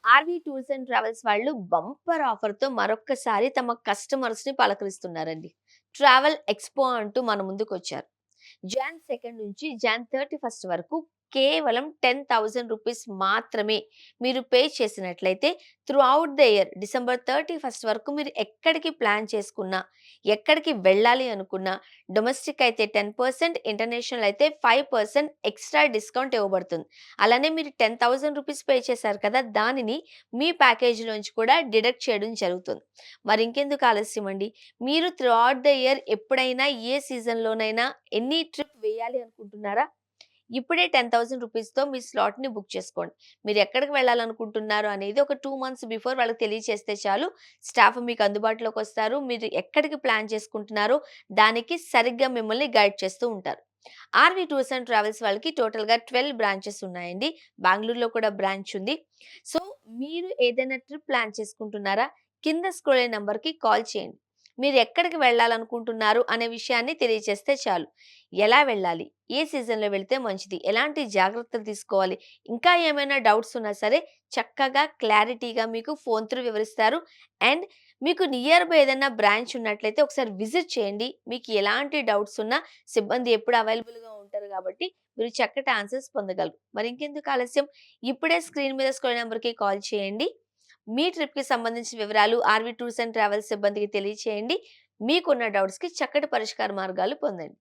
RV tours and travels వాళ్ళు bumper ఆఫర్‌తో మరొక్కసారి తమ కస్టమర్స్‌ని పలకరిస్తున్నారండి. ట్రావెల్ ఎక్స్‌పో అంటూ మన ముందుకొచ్చారు. జాన్ 2 నుంచి జాన్ 31 వరకు కేవలం రూ. 10,000 మాత్రమే మీరు పే చేసినట్లయితే త్రూఅవుట్ ద ఇయర్ డిసెంబర్ 31 వరకు మీరు ఎక్కడికి ప్లాన్ చేసుకున్నా, ఎక్కడికి వెళ్ళాలి అనుకున్నా, డొమెస్టిక్ అయితే 10%, ఇంటర్నేషనల్ అయితే 5% ఎక్స్‌ట్రా డిస్కౌంట్ ఇవ్వబడుతుంది. అలానే మీరు రూ. 10,000 పే చేశారు కదా! దానిని మీ ప్యాకేజ్‌లోంచి కూడా డిడక్ట్ చేయడం జరుగుతుంది. మరి ఇంకెందుకు ఆలస్యం అండి? మీరు త్రూఅవుట్ ద ఇయర్ ఎప్పుడైనా ఏ సీజన్‌లోనైనా ఎనీ ట్రిప్ వేయాలి అనుకుంటున్నారా? ఇప్పుడే రూ. 10,000తో మీ స్లాట్‌ని బుక్ చేసుకోండి. మీరు ఎక్కడికి వెళ్ళాలనుకుంటున్నారు అనేది ఒక 2 మంత్స్ బిఫోర్ వాళ్ళకి తెలియచేస్తే చాలు. స్టాఫ్ మీకు అందుబాటులోకొస్తారు. మీరు ఎక్కడికి ప్లాన్ చేసుకుంటున్నారో దానికి సరిగ్గా మిమ్మల్ని గైడ్ చేస్తూ ఉంటారు. ఆర్‌వి టూర్స్ అండ్ ట్రావెల్స్ వాళ్ళకి టోటల్‌గా 12 బ్రాంచెస్ ఉన్నాయండి. బెంగుళూరులో కూడా బ్రాంచ్ ఉంది. సో, మీరు ఏదైనా ట్రిప్ ప్లాన్ చేసుకుంటున్నారా? కింద స్క్రోల్ అయ్యే నంబర్‌కి కాల్ చేయండి. మీరు ఎక్కడికి వెళ్ళాలనుకుంటున్నారు అనే విషయాన్ని తెలియచేస్తే చాలు. ఎలా వెళ్ళాలి? ఏ సీజన్‌లో వెళ్తే మంచిది? ఎలాంటి జాగ్రత్తలు తీసుకోవాలి? ఇంకా ఏమైనా డౌట్స్ ఉన్నా సరే చక్కగా క్లారిటీగా మీకు ఫోన్ త్రూ వివరిస్తారు. అండ్ మీకు నియర్ బై ఏదైనా బ్రాంచ్ ఉన్నట్లయితే ఒకసారి విజిట్ చేయండి. మీకు ఎలాంటి డౌట్స్ ఉన్నా సిబ్బంది ఎప్పుడు అవైలబుల్‌గా ఉంటారు కాబట్టి మీరు చక్కటి ఆన్సర్స్ పొందగలరు. మరి ఇంకెందుకు ఆలస్యం? ఇప్పుడే స్క్రీన్ మీద స్క్రోల్ నంబర్‌కి కాల్ చేయండి. మీ ట్రిప్‌కి సంబంధించిన వివరాలు ఆర్‌వి టూర్స్ అండ్ ట్రావెల్స్ సిబ్బందికి తెలియచేయండి. మీకున్న డౌట్స్‌కి చక్కటి పరిష్కార మార్గాలు పొందండి.